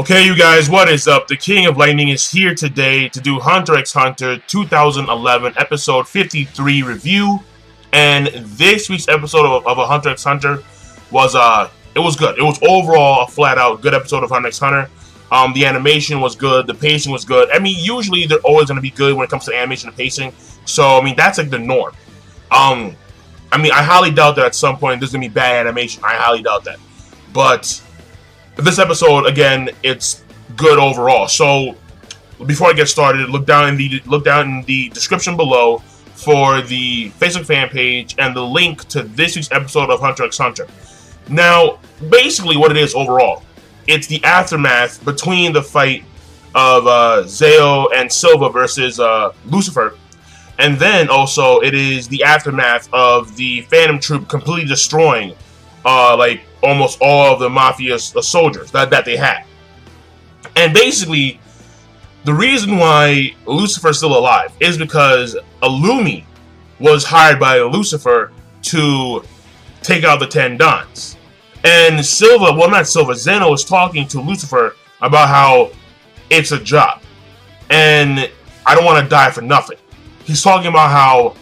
Okay, you guys, what is up? The King of Lightning is here today to do Hunter x Hunter 2011 episode 53 review. And this week's episode of a Hunter x Hunter was it was good. It was overall a flat out good episode of Hunter x Hunter. The animation was good, the pacing was good. I mean, usually they're always going to be good when it comes to animation and pacing. So I mean, that's like the norm. I mean, I highly doubt that at some point there's going to be bad animation. I highly doubt that. But this episode, again, it's good overall. So before I get started, look down in the description below for the Facebook fan page and the link to this week's episode of Hunter x Hunter. Now, basically what it is overall, it's the aftermath between the fight of Zeo and Silva versus Lucifer. And then also it is the aftermath of the Phantom Troupe completely destroying like almost all of the Mafia's soldiers that they had. And basically, the reason why Lucifer's still alive is because Illumi was hired by Lucifer to take out the 10 Dons. And Silva, well, not Silva, Zeno was talking to Lucifer about how it's a job. And I don't want to die for nothing. He's talking about how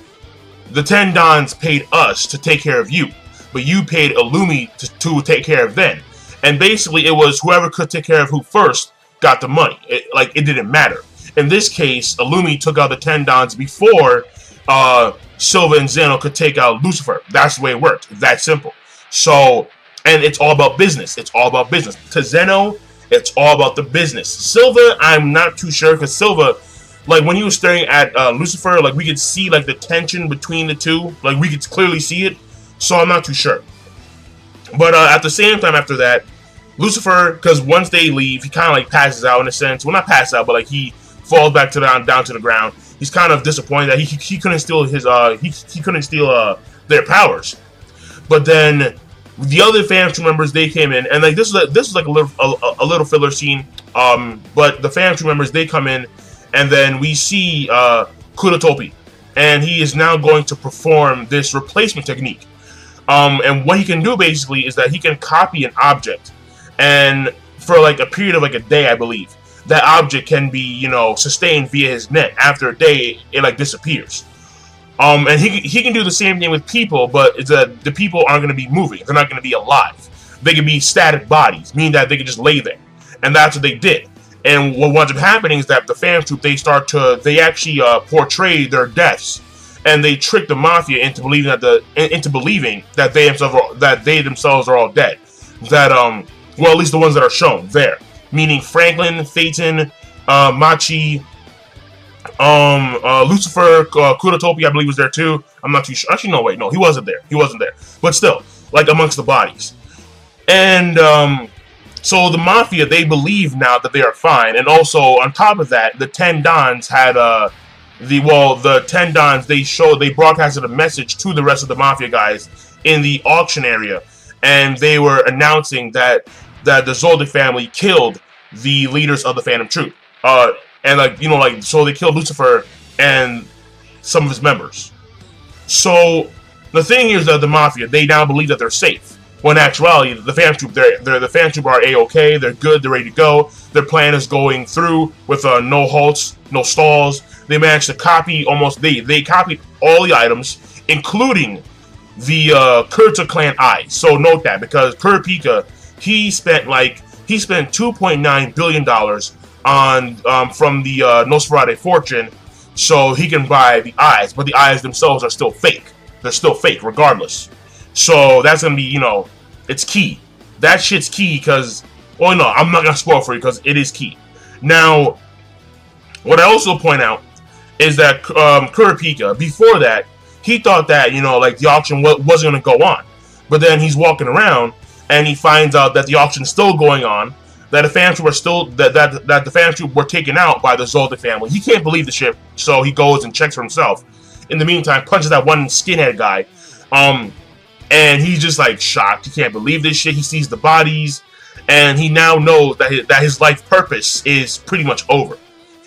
the 10 Dons paid us to take care of you, but you paid Illumi to take care of them. And basically, it was whoever could take care of who first got the money. It didn't matter. In this case, Illumi took out the 10 Dons before Silva and Zeno could take out Lucifer. That's the way it worked. It's that simple. So, and it's all about business. It's all about business. To Zeno, it's all about the business. Silva, I'm not too sure, because Silva, like when he was staring at Lucifer, like we could see like the tension between the two. Like we could clearly see it. So I'm not too sure. But at the same time after that, Lucifer, because once they leave, he kind of like passes out in a sense. Well, not passes out, but like he falls back to down to the ground. He's kind of disappointed that he couldn't steal his he couldn't steal their powers. But then the other Phantom Troupe members, they came in, and like this was like a little filler scene. But the Phantom Troupe members, they come in, and then we see Troupe, and he is now going to perform this replacement technique. And what he can do basically is that he can copy an object, and for like a period of like a day, I believe, that object can be, you know, sustained via his net. After a day, it like disappears. And he can do the same thing with people, but it's the people aren't going to be moving. They're not going to be alive. They can be static bodies, meaning that they can just lay there. And that's what they did. And what winds up happening is that the Phantom Troupe, they actually portray their deaths. And they trick the Mafia into believing that they themselves are all dead. That well, at least the ones that are shown there, meaning Franklin, Phaeton, Machi, Lucifer, Troupe, I believe was there too. I'm not too sure. Actually, no, wait, no, he wasn't there. He wasn't there. But still, like amongst the bodies. And so the Mafia, they believe now that they are fine. And also on top of that, the 10 Dons had the 10 Dons, they broadcasted a message to the rest of the Mafia guys in the auction area, and they were announcing that the Zoldyck family killed the leaders of the Phantom Troupe. And like, you know, like, so they killed Lucifer and some of his members. So the thing is that the Mafia, they now believe that they're safe. When in actuality, the Phantom Troupe, the Phantom Troupe are A-okay, they're good, they're ready to go. Their plan is going through with no halts, no stalls. They managed to copy they copied all the items, including the Kurta clan eyes. So note that, because Kurapika, he spent $2.9 billion on from the Nosferatu fortune, so he can buy the eyes, but the eyes themselves are still fake. They're still fake regardless. So that's gonna be, you know, it's key. That shit's key because, well, no, I'm not gonna spoil for you because it is key. Now, what I also point out is that Kurapika, before that, he thought that, you know, like the auction wasn't gonna go on, but then he's walking around and he finds out that the auction's still going on, that the Phantom Troupe were still that the Phantom Troupe were taken out by the Zoldyck family. He can't believe the shit, so he goes and checks for himself. In the meantime, punches that one skinhead guy. And he's just like shocked. He can't believe this shit. He sees the bodies, and he now knows that his life purpose is pretty much over.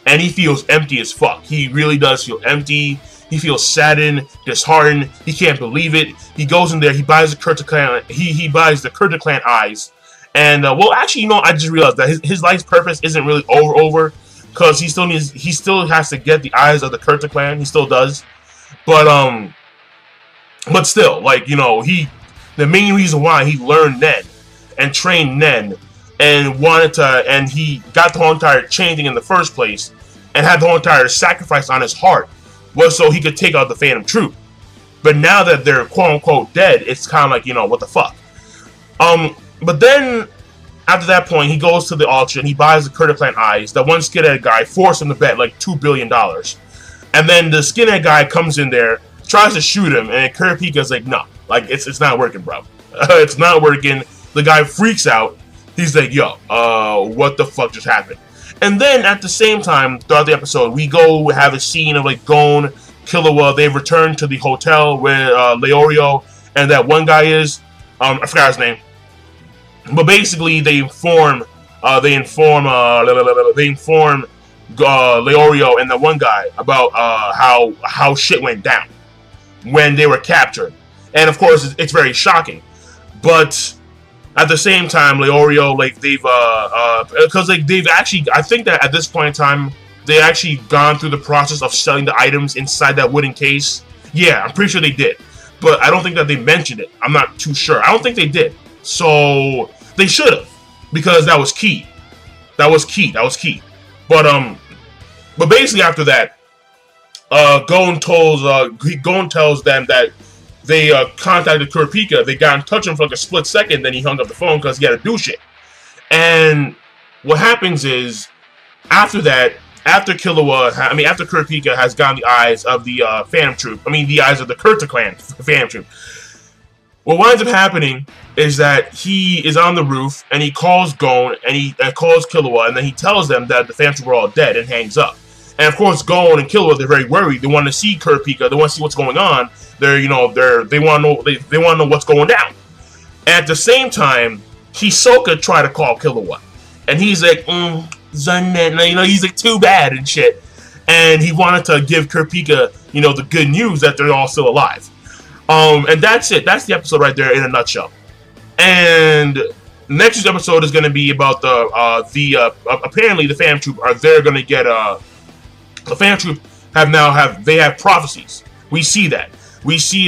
And he feels empty as fuck. He really does feel empty. He feels saddened, disheartened. He can't believe it. He goes in there. He buys the Kurta clan. He buys the Kurta clan eyes, And well, actually, I just realized that his life's purpose isn't really over, because he still has to get the eyes of the Kurta clan. He still does, but still, like, the main reason why he learned Nen and trained Nen and he got the whole entire changing in the first place and had the whole entire sacrifice on his heart was so he could take out the Phantom Troupe. But now that they're quote unquote dead, it's kind of like, what the fuck. But then after that point, he goes to the auction, he buys the Kurta clan eyes. That one skinhead guy forced him to bet like $2 billion. And then the skinhead guy comes in there, tries to shoot him, and Kurapika's like, no, like, it's not working, bro. It's not working. The guy freaks out. He's like, yo, what the fuck just happened? And then at the same time, throughout the episode, we have a scene of like Gon, Killua. They've returned to the hotel where Leorio and that one guy is. I forgot his name. But basically, they inform Leorio and the one guy about how shit went down when they were captured, and of course it's very shocking. But at the same time, Leorio, like, they've actually, I think that at this point in time they actually gone through the process of selling the items inside that wooden case. Yeah, I'm pretty sure they did, but I don't think that they mentioned it. I'm not too sure. I don't think they did. So they should have, because that was key. That was key. But basically after that, Gon tells them that they contacted Kurapika. They got in touch with him for like a split second, then he hung up the phone because he had to do shit. And what happens is, after that, after Kurapika has gotten the eyes of the Phantom Troupe, the eyes of the Kurta clan Phantom Troupe, what winds up happening is that he is on the roof and he calls Gon and he calls Killua, and then he tells them that the Phantom Troupe are all dead, and hangs up. And of course, Gon and Killua, they're very worried. They want to see Kurapika. They want to see what's going on. They want to know what's going down. And at the same time, Hisoka tried to call Killua, and he's like, he's like, too bad and shit. And he wanted to give Kurapika, the good news that they're all still alive. And that's it. That's the episode right there in a nutshell. And next week's episode is going to be about apparently the Phantom Troupe are they're going to get the Phantom Troupe have prophecies. We see that. We see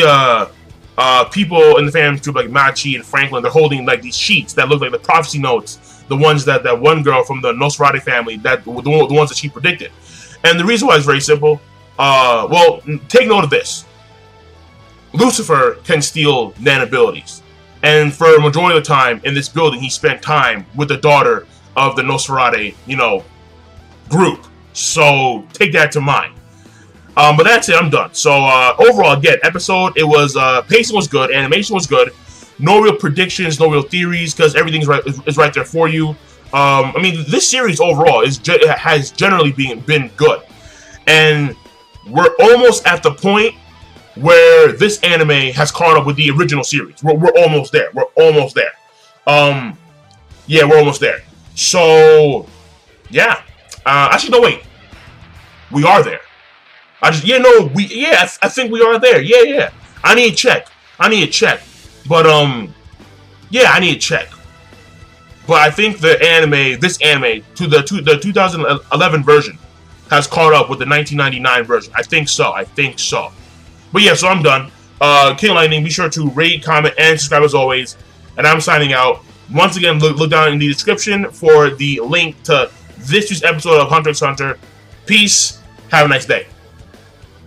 people in the Phantom Troupe like Machi and Franklin. They're holding like these sheets that look like the prophecy notes. The ones that one girl from the Nosferatu family, the ones that she predicted. And the reason why is very simple. Well, take note of this. Lucifer can steal Nen abilities. And for a majority of the time in this building, he spent time with the daughter of the Nosferatu, group. So take that to mind. But that's it. I'm done. So overall, again, episode, it was pacing was good, animation was good. No real predictions, no real theories, because everything's right there for you. This series overall has generally been good, and we're almost at the point where this anime has caught up with the original series. We're almost there. We're almost there. Yeah, we're almost there. So, yeah. Actually, no, wait. We are there. I think we are there. Yeah. I need to check. But, yeah, I need to check. But I think this anime, to the 2011 version, has caught up with the 1999 version. I think so. But yeah, so I'm done. King Lightning, be sure to rate, comment, and subscribe as always. And I'm signing out. Once again, look down in the description for the link to this week's episode of Hunter x Hunter. Peace. Have a nice day.